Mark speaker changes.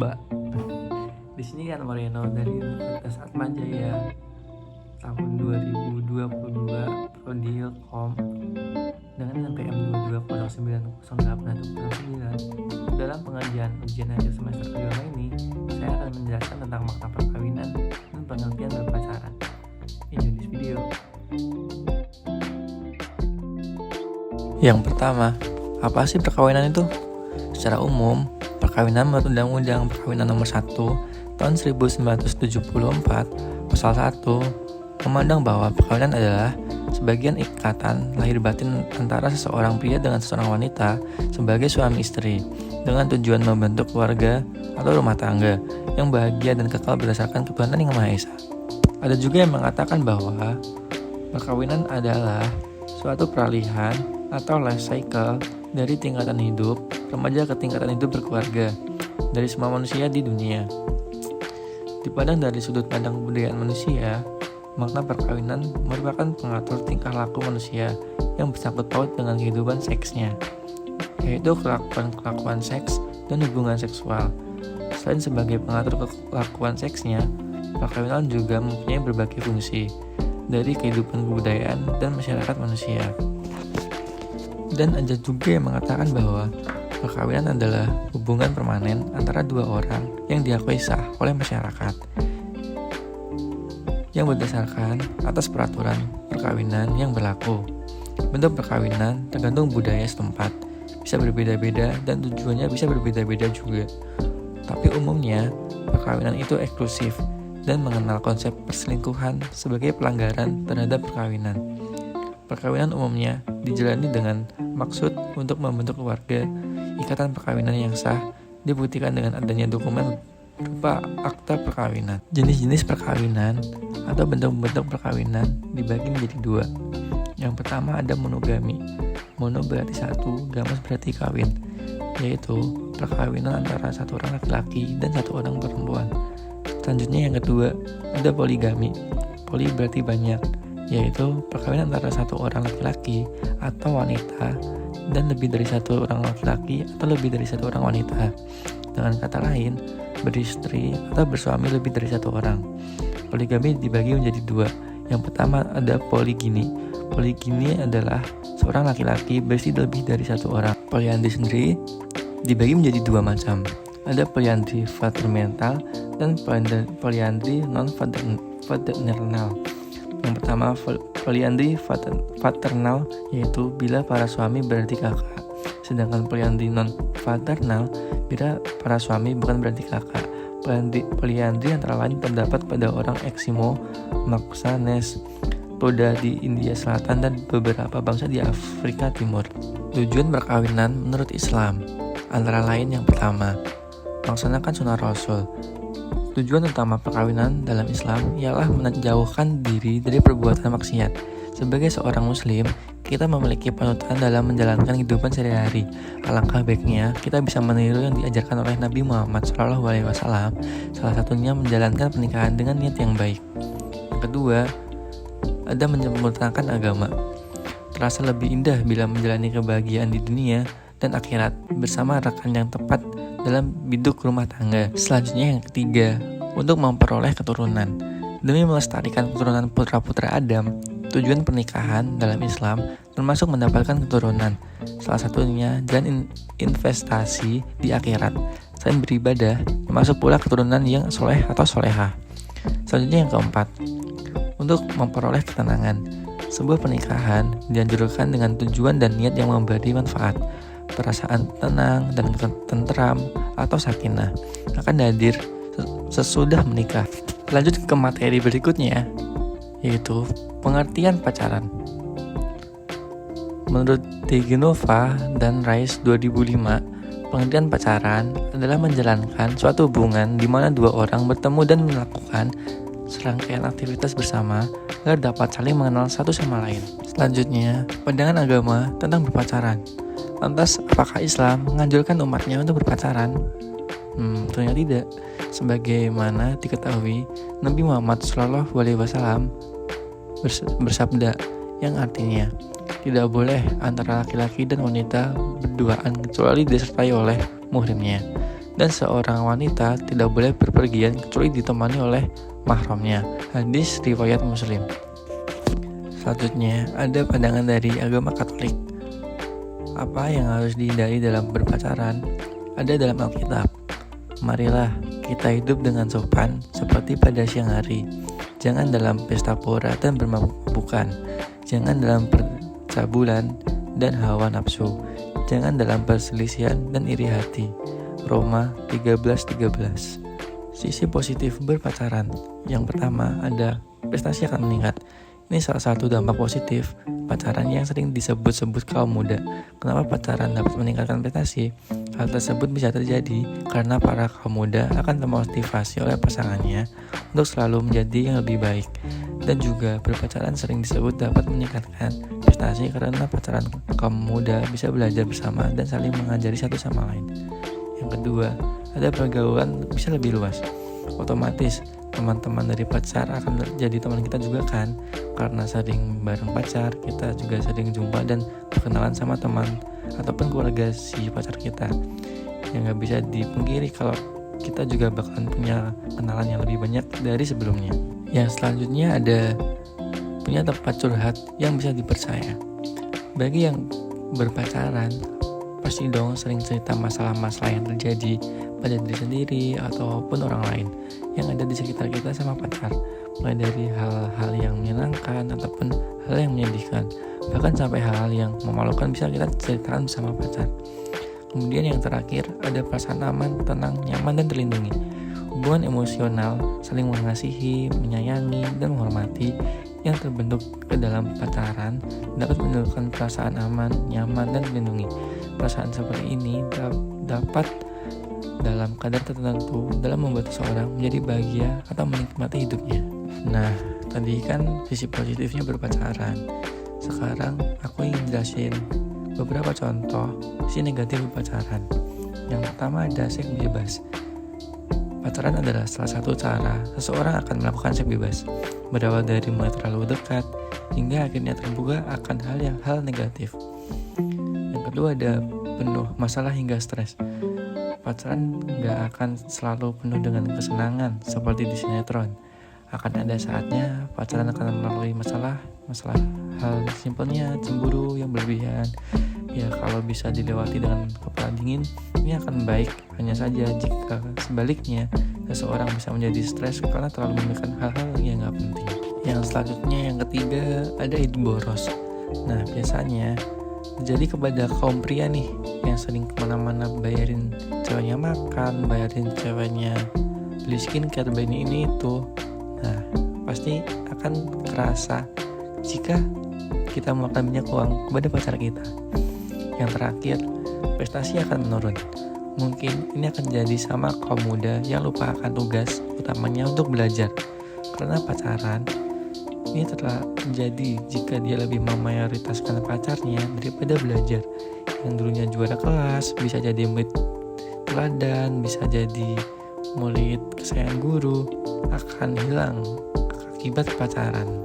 Speaker 1: Mbak. Di sini kan Moreno dari Universitas Atmajaya tahun 2022 Prodi Ilkom dengan nilai PM 22,908 dalam pengerjaan ujian akhir semester kedua ini, saya akan menjelaskan tentang makna perkawinan dan pengertian berpacaran. Enjoy this video. Yang pertama, apa sih perkawinan itu? Secara umum, perkawinan menurut Undang-Undang Perkawinan Nomor 1 Tahun 1974 Pasal 1 memandang bahwa perkawinan adalah sebagian ikatan lahir batin antara seseorang pria dengan seseorang wanita sebagai suami istri dengan tujuan membentuk keluarga atau rumah tangga yang bahagia dan kekal berdasarkan ketuhanan Yang Maha Esa. Ada juga yang mengatakan bahwa perkawinan adalah suatu peralihan atau life cycle dari tingkatan hidup remaja ke tingkatan hidup berkeluarga dari semua manusia di dunia. Dipandang dari sudut pandang kebudayaan manusia, makna perkawinan merupakan pengatur tingkah laku manusia yang bersangkut paut dengan kehidupan seksnya, yaitu kelakuan seks dan hubungan seksual. Selain sebagai pengatur kelakuan seksnya, perkawinan juga mempunyai berbagai fungsi dari kehidupan kebudayaan dan masyarakat manusia. Dan ada juga yang mengatakan bahwa perkawinan adalah hubungan permanen antara dua orang yang diakui sah oleh masyarakat yang berdasarkan atas peraturan perkawinan yang berlaku. Bentuk perkawinan tergantung budaya setempat, bisa berbeda-beda dan tujuannya bisa berbeda-beda juga. Tapi umumnya, perkawinan itu eksklusif dan mengenal konsep perselingkuhan sebagai pelanggaran terhadap perkawinan. Perkawinan umumnya dijalani dengan maksud untuk membentuk keluarga. Ikatan perkawinan yang sah dibuktikan dengan adanya dokumen berupa akta perkawinan. Jenis-jenis perkawinan atau bentuk-bentuk perkawinan dibagi menjadi dua. Yang pertama ada monogami. Mono berarti satu, gamas berarti kawin, yaitu perkawinan antara satu orang laki-laki dan satu orang perempuan. Selanjutnya yang kedua ada poligami. Poli berarti banyak, yaitu perkawinan antara satu orang laki-laki atau wanita dan lebih dari satu orang laki-laki atau lebih dari satu orang wanita. Dengan kata lain, beristri atau bersuami lebih dari satu orang. Poligami dibagi menjadi dua. Yang pertama ada poligini. Poligini adalah seorang laki-laki beristri lebih dari satu orang. Poliandri sendiri dibagi menjadi dua macam. Ada poliandri fraternal dan poliandri non-fraternal. Yang pertama poliandri fraternal, yaitu bila para suami berarti kakak. Sedangkan poliandri non-fraternal bila para suami bukan berarti kakak. Poliandri antara lain terdapat pada orang Eskimo, Maksanes, Toda di India Selatan dan beberapa bangsa di Afrika Timur. Tujuan perkawinan menurut Islam antara lain yang pertama, melaksanakan sunnah Rasul. Tujuan utama perkawinan dalam Islam ialah menjauhkan diri dari perbuatan maksiat. Sebagai seorang muslim, kita memiliki panutan dalam menjalankan kehidupan sehari-hari. Alangkah baiknya kita bisa meniru yang diajarkan oleh Nabi Muhammad SAW. Salah satunya menjalankan pernikahan dengan niat yang baik. Yang kedua, ada menyempurnakan agama. Terasa lebih indah bila menjalani kebahagiaan di dunia dan akhirat bersama rekan yang tepat dalam biduk rumah tangga. Selanjutnya yang ketiga, untuk memperoleh keturunan. Demi melestarikan keturunan putra-putra Adam, tujuan pernikahan dalam Islam termasuk mendapatkan keturunan. Salah satunya dan investasi di akhirat. Selain beribadah, termasuk pula keturunan yang soleh atau solehah. Selanjutnya yang keempat, untuk memperoleh ketenangan. Sebuah pernikahan dianjurkan dengan tujuan dan niat yang memberi manfaat. Perasaan tenang dan tentram atau sakinah akan hadir sesudah menikah. Lanjut ke materi berikutnya, yaitu pengertian pacaran. Menurut Degenova dan Rice 2005, pengertian pacaran adalah menjalankan suatu hubungan di mana dua orang bertemu dan melakukan serangkaian aktivitas bersama agar dapat saling mengenal satu sama lain. Selanjutnya, pandangan agama tentang berpacaran. Lantas, apakah Islam menganjurkan umatnya untuk berpacaran? Tentunya tidak. Sebagaimana diketahui, Nabi Muhammad SAW bersabda yang artinya tidak boleh antara laki-laki dan wanita berduaan kecuali disertai oleh muhrimnya. dan seorang wanita tidak boleh berpergian kecuali ditemani oleh mahramnya. Hadis riwayat Muslim. Selanjutnya, ada pandangan dari agama Katolik. Apa yang harus dihindari dalam berpacaran? Ada dalam Alkitab. Marilah kita hidup dengan sopan seperti pada siang hari. Jangan dalam pesta pora dan bermabuk-mabukan. Jangan dalam percabulan dan hawa nafsu. Jangan dalam perselisihan dan iri hati. Roma 13:13. Sisi positif berpacaran. Yang pertama, ada prestasi akan meningkat. Ini salah satu dampak positif pacaran yang sering disebut-sebut kaum muda. Kenapa pacaran dapat meningkatkan prestasi? Hal tersebut bisa terjadi karena para kaum muda akan termotivasi oleh pasangannya untuk selalu menjadi yang lebih baik. Dan juga berpacaran sering disebut dapat meningkatkan prestasi karena pacaran kaum muda bisa belajar bersama dan saling mengajari satu sama lain. Yang kedua, ada pergaulan bisa lebih luas. Otomatis teman-teman dari pacar akan jadi teman kita juga kan, karena sering bareng pacar, kita juga sering jumpa dan berkenalan sama teman ataupun keluarga si pacar kita. Yang gak bisa dipungkiri kalau kita juga bakalan punya kenalan yang lebih banyak dari sebelumnya. Yang selanjutnya ada punya tempat curhat yang bisa dipercaya. Bagi yang berpacaran, pasti dong sering cerita masalah-masalah yang terjadi pada diri sendiri ataupun orang lain yang ada di sekitar kita sama pacar, mulai dari hal-hal yang menyenangkan ataupun hal yang menyedihkan, bahkan sampai hal-hal yang memalukan bisa kita ceritakan bersama pacar. Kemudian yang terakhir, ada perasaan aman, tenang, nyaman, dan terlindungi. Hubungan emosional, saling mengasihi, menyayangi, dan menghormati yang terbentuk ke dalam pacaran dapat menimbulkan perasaan aman, nyaman, dan terlindungi. Perasaan seperti ini dapat dalam kadar tertentu dalam membuat seseorang menjadi bahagia atau menikmati hidupnya. Nah, tadi kan sisi positifnya berpacaran. Sekarang aku ingin jelasin beberapa contoh sisi negatif berpacaran. Yang pertama ada seks bebas. Pacaran adalah salah satu cara seseorang akan melakukan seks bebas, berawal dari mulai terlalu dekat hingga akhirnya terbuka akan hal negatif. Yang kedua ada penuh masalah hingga stres. Pacaran gak akan selalu penuh dengan kesenangan seperti di sinetron. Akan ada saatnya pacaran akan melalui masalah hal simpelnya cemburu yang berlebihan. Ya kalau bisa dilewati dengan kepala dingin, ini akan baik. Hanya saja jika sebaliknya seseorang bisa menjadi stres karena terlalu memikirkan hal-hal yang gak penting. Yang selanjutnya yang ketiga ada hidup boros. Nah biasanya terjadi kepada kaum pria nih yang sering kemana-mana bayarin ceweknya makan, bayarin ceweknya beli skincare, beli ini itu. Nah pasti akan kerasa jika kita memakan banyak uang kepada pacar kita. Yang terakhir, prestasi akan menurun. Mungkin ini akan jadi sama kaum muda yang lupa akan tugas utamanya untuk belajar. Karena pacaran ini telah terjadi jika dia lebih memayoritaskan pacarnya daripada belajar. Yang dulunya juara kelas bisa jadi murid teladan, bisa jadi murid kesayangan guru, akan hilang akibat pacaran.